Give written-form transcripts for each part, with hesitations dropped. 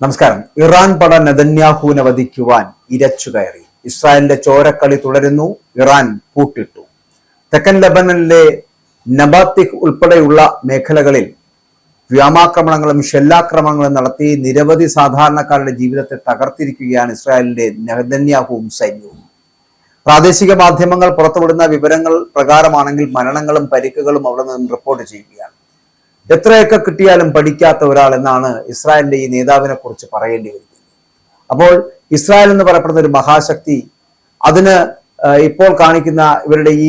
നമസ്കാരം. ഇറാൻ പട നെതന്യാഹുവിനെ വധിക്കുവാൻ ഇരച്ചുകയറി. ഇസ്രായേലിന്റെ ചോരക്കളി തുടരുന്നു. ഇറാൻ പൂട്ടിട്ടു. തെക്കൻ ലെബനനിലെ നബാത്തിഹ് ഉൾപ്പെടെയുള്ള മേഖലകളിൽ വ്യോമാക്രമണങ്ങളും ഷെല്ലാക്രമണങ്ങളും നടത്തി നിരവധി സാധാരണക്കാരുടെ ജീവിതത്തെ തകർത്തിരിക്കുകയാണ് ഇസ്രായേലിന്റെ നെതന്യാഹുവും സൈന്യവും. പ്രാദേശിക മാധ്യമങ്ങൾ പുറത്തുവിടുന്ന വിവരങ്ങൾ പ്രകാരമാണെങ്കിൽ മരണങ്ങളും പരിക്കുകളും അവിടെ നിന്നും റിപ്പോർട്ട് ചെയ്യുകയാണ്. എത്രയൊക്കെ കിട്ടിയാലും പഠിക്കാത്ത ഒരാൾ എന്നാണ് ഇസ്രായേലിന്റെ ഈ നേതാവിനെ കുറിച്ച് പറയേണ്ടി വരുന്നത്. അപ്പോൾ ഇസ്രായേൽ എന്ന് പറയപ്പെടുന്ന ഒരു മഹാശക്തി, അതിന് ഇപ്പോൾ കാണിക്കുന്ന ഇവരുടെ ഈ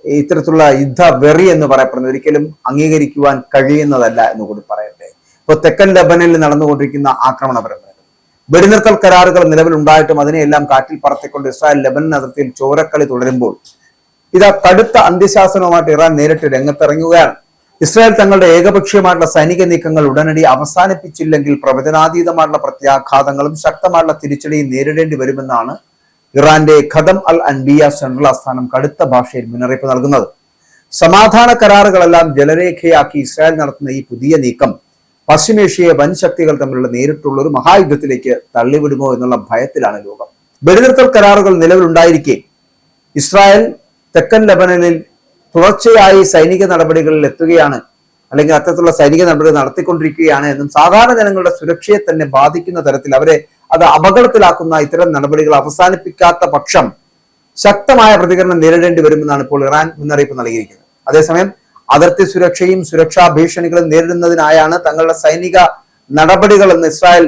ഇത്തരത്തിലുള്ള യുദ്ധ വെറി എന്ന് പറയപ്പെടുന്നത് ഒരിക്കലും അംഗീകരിക്കുവാൻ കഴിയുന്നതല്ല എന്ന് കൂടി പറയട്ടെ. ഇപ്പോൾ തെക്കൻ ലെബനനിൽ നടന്നുകൊണ്ടിരിക്കുന്ന ആക്രമണ പരമ്പരകൾ, വെടിനിർത്തൽ കരാറുകൾ നിലവിലുണ്ടായിട്ടും അതിനെയെല്ലാം കാറ്റിൽ പറത്തിക്കൊണ്ട് ഇസ്രായേൽ ലെബനൻ അതിർത്തിയിൽ ചോരക്കളി തുടരുമ്പോൾ ഇതാ കടുത്ത അന്ത്യശാസനവുമായിട്ട് ഇറാൻ നേരിട്ട് രംഗത്തിറങ്ങുകയാണ്. ഇസ്രായേൽ തങ്ങളുടെ ഏകപക്ഷീയമായിട്ടുള്ള സൈനിക നീക്കങ്ങൾ ഉടനടി അവസാനിപ്പിച്ചില്ലെങ്കിൽ പ്രവചനാതീതമായിട്ടുള്ള പ്രത്യാഘാതങ്ങളും ശക്തമായിട്ടുള്ള തിരിച്ചടിയും നേരിടേണ്ടി വരുമെന്നാണ് ഇറാന്റെ ഖദം അൽ അൻബിയ സെൻട്രൽ ആസ്ഥാനം കടുത്ത ഭാഷയിൽ മുന്നറിയിപ്പ് നൽകുന്നത്. സമാധാന കരാറുകളെല്ലാം ജലരേഖയാക്കി ഇസ്രായേൽ നടത്തുന്ന ഈ പുതിയ നീക്കം പശ്ചിമേഷ്യയെ വൻ ശക്തികൾ തമ്മിലുള്ള നേരിട്ടുള്ള ഒരു മഹായുദ്ധത്തിലേക്ക് തള്ളിവിടുമോ എന്നുള്ള ഭയത്തിലാണ് ലോകം. വെടിനിർത്തൽ കരാറുകൾ നിലവിലുണ്ടായിരിക്കെ ഇസ്രായേൽ തെക്കൻ ലെബനനിൽ തുടർച്ചയായി സൈനിക നടപടികളിൽ എത്തുകയാണ്, അല്ലെങ്കിൽ അത്തരത്തിലുള്ള സൈനിക നടപടികൾ നടത്തിക്കൊണ്ടിരിക്കുകയാണ് എന്നും സാധാരണ ജനങ്ങളുടെ സുരക്ഷയെ തന്നെ ബാധിക്കുന്ന തരത്തിൽ അവരെ അത് അപകടത്തിലാക്കുന്ന ഇത്തരം നടപടികൾ അവസാനിപ്പിക്കാത്ത പക്ഷം ശക്തമായ പ്രതികരണം നേരിടേണ്ടി വരുമെന്നാണ് ഇപ്പോൾ ഇറാൻ മുന്നറിയിപ്പ് നൽകിയിരിക്കുന്നത്. അതേസമയം അതിർത്തി സുരക്ഷയും സുരക്ഷാ ഭീഷണികളും നേരിടുന്നതിനായാണ് തങ്ങളുടെ സൈനിക നടപടികൾ എന്ന് ഇസ്രായേൽ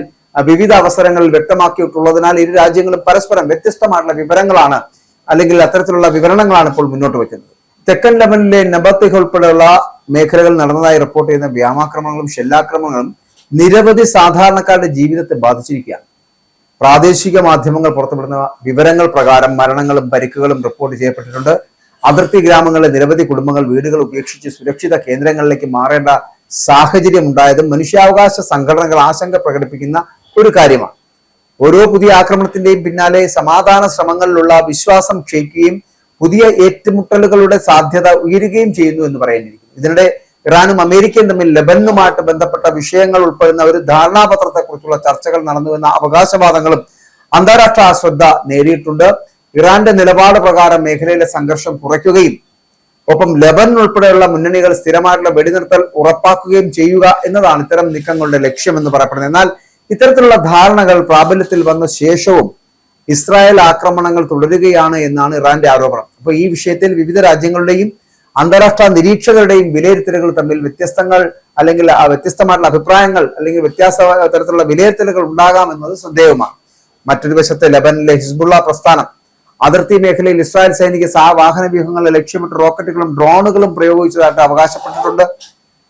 വിവിധ അവസരങ്ങളിൽ വ്യക്തമാക്കിയിട്ടുള്ളതിനാൽ ഇരു രാജ്യങ്ങളും പരസ്പരം വ്യത്യസ്തമായിട്ടുള്ള വിവരങ്ങളാണ്, അല്ലെങ്കിൽ അത്തരത്തിലുള്ള വിവരണങ്ങളാണ് ഇപ്പോൾ മുന്നോട്ട് വയ്ക്കുന്നത്. തെക്കൻ ലെബനിലെ നബാത്തിഹ് ഉൾപ്പെടെയുള്ള മേഖലകൾ നടന്നതായി റിപ്പോർട്ട് ചെയ്യുന്ന വ്യോമാക്രമണങ്ങളും ഷെല്ലാക്രമണങ്ങളും നിരവധി സാധാരണക്കാരുടെ ജീവിതത്തെ ബാധിച്ചിരിക്കുകയാണ്. പ്രാദേശിക മാധ്യമങ്ങൾ പുറത്തുവിടുന്ന വിവരങ്ങൾ പ്രകാരം മരണങ്ങളും പരിക്കുകളും റിപ്പോർട്ട് ചെയ്യപ്പെട്ടിട്ടുണ്ട്. അതിർത്തി ഗ്രാമങ്ങളിലെ നിരവധി കുടുംബങ്ങൾ വീടുകൾ ഉപേക്ഷിച്ച് സുരക്ഷിത കേന്ദ്രങ്ങളിലേക്ക് മാറേണ്ട സാഹചര്യം ഉണ്ടായതും മനുഷ്യാവകാശ സംഘടനകൾ ആശങ്ക പ്രകടിപ്പിക്കുന്ന ഒരു കാര്യമാണ്. ഓരോ പുതിയ ആക്രമണത്തിന്റെയും പിന്നാലെ സമാധാന ശ്രമങ്ങളിലുള്ള വിശ്വാസം ക്ഷയിക്കുകയും പുതിയ ഏറ്റുമുട്ടലുകളുടെ സാധ്യത ഉയരുകയും ചെയ്യുന്നു എന്ന് പറയേണ്ടിയിരിക്കുന്നു. ഇതിനിടെ ഇറാനും അമേരിക്കയും തമ്മിൽ ലെബനുമായിട്ട് ബന്ധപ്പെട്ട വിഷയങ്ങൾ ഉൾപ്പെടുന്ന ഒരു ധാരണാപത്രത്തെ കുറിച്ചുള്ള ചർച്ചകൾ നടന്നുവെന്ന അവകാശവാദങ്ങളും അന്താരാഷ്ട്ര ശ്രദ്ധ നേടിയിട്ടുണ്ട്. ഇറാന്റെ നിലപാട് പ്രകാരം മേഖലയിലെ സംഘർഷം കുറയ്ക്കുകയും ഒപ്പം ലെബനൻ ഉൾപ്പെടെയുള്ള മുന്നണികൾ സ്ഥിരമായിട്ടുള്ള വെടിനിർത്തൽ ഉറപ്പാക്കുകയും ചെയ്യുക എന്നതാണ് ഇത്തരം നീക്കങ്ങളുടെ ലക്ഷ്യമെന്ന് പറയപ്പെടുന്നത്. എന്നാൽ ഇത്തരത്തിലുള്ള ധാരണകൾ പ്രാബല്യത്തിൽ വന്ന ശേഷവും ഇസ്രായേൽ ആക്രമണങ്ങൾ തുടരുകയാണ് എന്നാണ് ഇറാന്റെ ആരോപണം. അപ്പോൾ ഈ വിഷയത്തിൽ വിവിധ രാജ്യങ്ങളുടെയും അന്താരാഷ്ട്ര നിരീക്ഷകരുടെയും വിലയിരുത്തലുകൾ തമ്മിൽ വ്യത്യസ്തങ്ങൾ, അല്ലെങ്കിൽ വ്യത്യസ്തമായിട്ടുള്ള അഭിപ്രായങ്ങൾ, അല്ലെങ്കിൽ വ്യത്യാസ തരത്തിലുള്ള വിലയിരുത്തലുകൾ ഉണ്ടാകാമെന്നത് ശ്രദ്ധേയമാണ്. മറ്റൊരു വശത്ത് ലെബനിലെ ഹിസ്ബുള്ള പ്രസ്ഥാനം അതിർത്തി മേഖലയിൽ ഇസ്രായേൽ സൈനിക വാഹന വ്യൂഹങ്ങളെ ലക്ഷ്യമിട്ട് റോക്കറ്റുകളും ഡ്രോണുകളും പ്രയോഗിച്ചതായിട്ട് അവകാശപ്പെട്ടിട്ടുണ്ട്.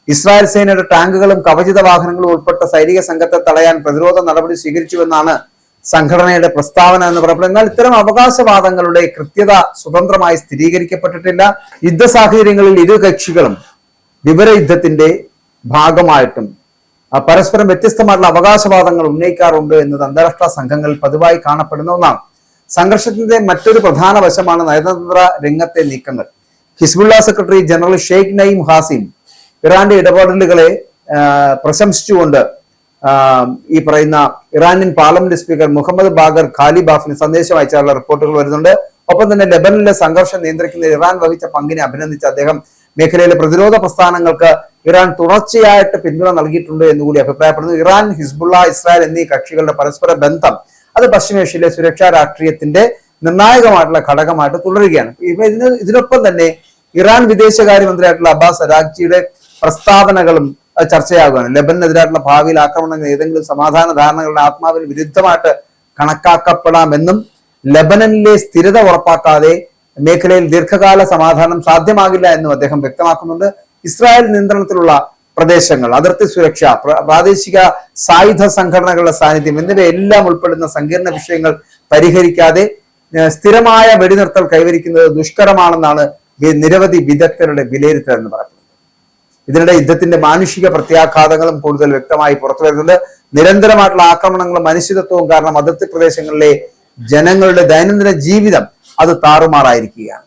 ഇസ്രായേൽ സേനയുടെ ടാങ്കുകളും കവചിത വാഹനങ്ങളും ഉൾപ്പെട്ട സൈനിക സംഘത്തെ തടയാൻ പ്രതിരോധ നടപടി സ്വീകരിച്ചുവെന്നാണ് സംഘടനയുടെ പ്രസ്താവന എന്ന് പറയപ്പെടുന്നത്. എന്നാൽ ഇത്തരം അവകാശവാദങ്ങളുടെ കൃത്യത സ്വതന്ത്രമായി സ്ഥിരീകരിക്കപ്പെട്ടിട്ടില്ല. യുദ്ധ സാഹചര്യങ്ങളിൽ ഇരു കക്ഷികളും വിവരയുദ്ധത്തിന്റെ ഭാഗമായിട്ടും പരസ്പരം വ്യത്യസ്തമായിട്ടുള്ള അവകാശവാദങ്ങൾ ഉന്നയിക്കാറുണ്ട് എന്നത് അന്താരാഷ്ട്ര സംഘങ്ങളിൽ പതിവായി കാണപ്പെടുന്ന ഒന്നാണ്. സംഘർഷത്തിന്റെ മറ്റൊരു പ്രധാന വശമാണ് നയതന്ത്ര രംഗത്തെ നീക്കങ്ങൾ. Hezbollah secretary general Sheikh Naim Qassem ഇറാന്റെ ഇടപെടലുകളെ പ്രശംസിച്ചുകൊണ്ട് ഈ പറയുന്ന Iranian parliament speaker Mohammad Bagher ഖാലിബാഫിന് സന്ദേശം അയച്ചാലുള്ള റിപ്പോർട്ടുകൾ വരുന്നുണ്ട്. ഒപ്പം തന്നെ ലെബനനിലെ സംഘർഷം നിയന്ത്രിക്കുന്നതിൽ ഇറാൻ വഹിച്ച പങ്കിനെ അഭിനന്ദിച്ച അദ്ദേഹം മേഖലയിലെ പ്രതിരോധ പ്രസ്ഥാനങ്ങൾക്ക് ഇറാൻ തുടർച്ചയായിട്ട് പിന്തുണ നൽകിയിട്ടുണ്ട് എന്നുകൂടി അഭിപ്രായപ്പെടുന്നു. ഇറാൻ, ഹിസ്ബുള്ള, ഇസ്രായേൽ എന്നീ കക്ഷികളുടെ പരസ്പര ബന്ധം അത് പശ്ചിമേഷ്യയിലെ സുരക്ഷാ രാഷ്ട്രീയത്തിന്റെ നിർണായകമായിട്ടുള്ള ഘടകമായിട്ട് തുടരുകയാണ്. ഇതിനൊപ്പം തന്നെ ഇറാൻ വിദേശകാര്യമന്ത്രിയായിട്ടുള്ള അബ്ബാസ് അരാഗ്ചിയുടെ പ്രസ്താവനകളും ചർച്ചയാകുകയാണ്. ലെബനെതിരായിട്ടുള്ള ഭാവിയിൽ ആക്രമണങ്ങൾ ഏതെങ്കിലും സമാധാന ധാരണകളുടെ ആത്മാവിന് വിരുദ്ധമായിട്ട് കണക്കാക്കപ്പെടാമെന്നും ലെബനനിലെ സ്ഥിരത ഉറപ്പാക്കാതെ മേഖലയിൽ ദീർഘകാല സമാധാനം സാധ്യമാകില്ല എന്നും അദ്ദേഹം വ്യക്തമാക്കുന്നുണ്ട്. ഇസ്രായേൽ നിയന്ത്രണത്തിലുള്ള പ്രദേശങ്ങൾ, അതിർത്തി സുരക്ഷ, പ്രാദേശിക സായുധ സംഘടനകളുടെ സാന്നിധ്യം എന്നിവയെല്ലാം ഉൾപ്പെടുന്ന സങ്കീർണ വിഷയങ്ങൾ പരിഹരിക്കാതെ സ്ഥിരമായ വെടിനിർത്തൽ കൈവരിക്കുന്നത് ദുഷ്കരമാണെന്നാണ് നിരവധി വിദഗ്ധരുടെ വിലയിരുത്തൽ എന്ന് പറയുന്നത്. ഇതിനിടെ യുദ്ധത്തിന്റെ മാനുഷിക പ്രത്യാഘാതങ്ങളും കൂടുതൽ വ്യക്തമായി പുറത്തു വരുന്നുണ്ട്. നിരന്തരമായിട്ടുള്ള ആക്രമണങ്ങളും അനിശ്ചിതത്വവും കാരണം അതിർത്തി പ്രദേശങ്ങളിലെ ജനങ്ങളുടെ ദൈനംദിന ജീവിതം അത് താറുമാറായിരിക്കുകയാണ്.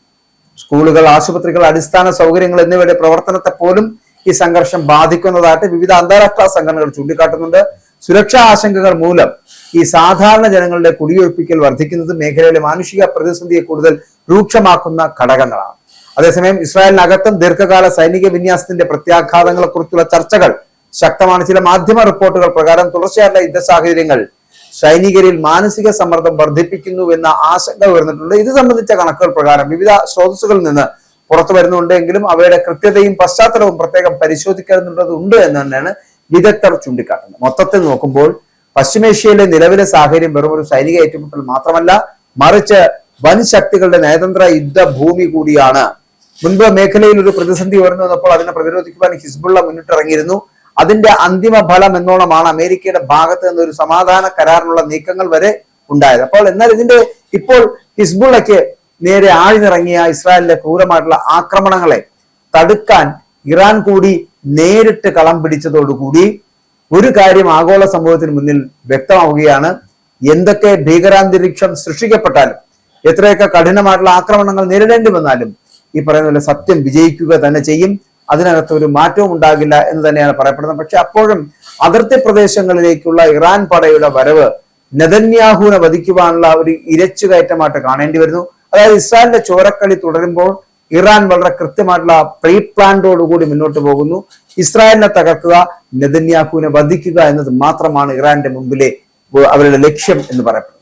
സ്കൂളുകൾ, ആശുപത്രികൾ, അടിസ്ഥാന സൗകര്യങ്ങൾ എന്നിവയുടെ പ്രവർത്തനത്തെ പോലും ഈ സംഘർഷം ബാധിക്കുന്നതായിട്ട് വിവിധ അന്താരാഷ്ട്ര സംഘടനകൾ ചൂണ്ടിക്കാട്ടുന്നുണ്ട്. സുരക്ഷാ ആശങ്കകൾ മൂലം ഈ സാധാരണ ജനങ്ങളുടെ കുടിയൊഴിപ്പിക്കൽ വർദ്ധിക്കുന്നത് മേഖലയിലെ മാനുഷിക പ്രതിസന്ധിയെ കൂടുതൽ രൂക്ഷമാക്കുന്ന ഘടകങ്ങളാണ്. അതേസമയം ഇസ്രായേലിനകത്തും ദീർഘകാല സൈനിക വിന്യാസത്തിന്റെ പ്രത്യാഘാതങ്ങളെ കുറിച്ചുള്ള ചർച്ചകൾ ശക്തമാണ്. ചില മാധ്യമ റിപ്പോർട്ടുകൾ പ്രകാരം തുടർച്ചയായുള്ള യുദ്ധ സാഹചര്യങ്ങൾ സൈനികരിൽ മാനസിക സമ്മർദ്ദം വർദ്ധിപ്പിക്കുന്നു എന്ന ആശങ്ക ഉയർന്നിട്ടുണ്ട്. ഇത് സംബന്ധിച്ച കണക്കുകൾ പ്രകാരം വിവിധ സ്രോതസ്സുകളിൽ നിന്ന് പുറത്തു വരുന്നുണ്ടെങ്കിലും അവയുടെ കൃത്യതയും പശ്ചാത്തലവും പ്രത്യേകം പരിശോധിക്കേണ്ടതുണ്ട് എന്ന് തന്നെയാണ് വിദഗ്ധർ ചൂണ്ടിക്കാട്ടുന്നത്. മൊത്തത്തിൽ നോക്കുമ്പോൾ പശ്ചിമേഷ്യയിലെ നിലവിലെ സാഹചര്യം വെറും ഒരു സൈനിക ഏറ്റുമുട്ടൽ മാത്രമല്ല, മറിച്ച് വൻ ശക്തികളുടെ നയതന്ത്ര യുദ്ധഭൂമി കൂടിയാണ്. മുൻപ് മേഖലയിൽ ഒരു പ്രതിസന്ധി ഉയർന്നു വന്നപ്പോൾ അതിനെ പ്രതിരോധിക്കുവാൻ ഹിസ്ബുള്ള മുന്നിട്ടിറങ്ങിയിരുന്നു. അതിന്റെ അന്തിമ ഫലം എന്നോണമാണ് അമേരിക്കയുടെ ഭാഗത്ത് നിന്ന് ഒരു സമാധാന കരാറിനുള്ള നീക്കങ്ങൾ വരെ ഉണ്ടായത്. എന്നാൽ ഇപ്പോൾ ഹിസ്ബുള്ളയ്ക്ക് നേരെ ആഴ്ന്നിറങ്ങിയ ഇസ്രായേലിലെ ക്രൂരമായിട്ടുള്ള ആക്രമണങ്ങളെ തടുക്കാൻ ഇറാൻ കൂടി നേരിട്ട് കളം പിടിച്ചതോടുകൂടി ഒരു കാര്യം ആഗോള സമൂഹത്തിന് മുന്നിൽ വ്യക്തമാവുകയാണ്. എന്തൊക്കെ ഭീകരാന്തരീക്ഷം സൃഷ്ടിക്കപ്പെട്ടാലും, എത്രയൊക്കെ കഠിനമായിട്ടുള്ള ആക്രമണങ്ങൾ നേരിടേണ്ടി വന്നാലും ഈ പറയുന്ന സത്യം വിജയിക്കുക തന്നെ ചെയ്യും. അതിനകത്ത് ഒരു മാറ്റവും ഉണ്ടാകില്ല എന്ന് തന്നെയാണ് പറയപ്പെടുന്നത്. പക്ഷെ അപ്പോഴും അതിർത്തി പ്രദേശങ്ങളിലേക്കുള്ള ഇറാൻ പടയുടെ വരവ് നെതന്യാഹുവിനെ വധിക്കുവാനുള്ള ഒരു ഇരച്ചുകയറ്റമായിട്ട് കാണേണ്ടി വരുന്നു. അതായത് ഇസ്രായേലിന്റെ ചോരക്കളി തുടരുമ്പോൾ ഇറാൻ വളരെ കൃത്യമായിട്ടുള്ള പ്രീ പ്ലാൻഡോടുകൂടി മുന്നോട്ട് പോകുന്നു. ഇസ്രായേലിനെ തകർക്കുക, നെതന്യാഹുവിനെ വധിക്കുക എന്നത് മാത്രമാണ് ഇറാന്റെ മുമ്പിലെ അവരുടെ ലക്ഷ്യം എന്ന് പറയപ്പെടുന്നത്.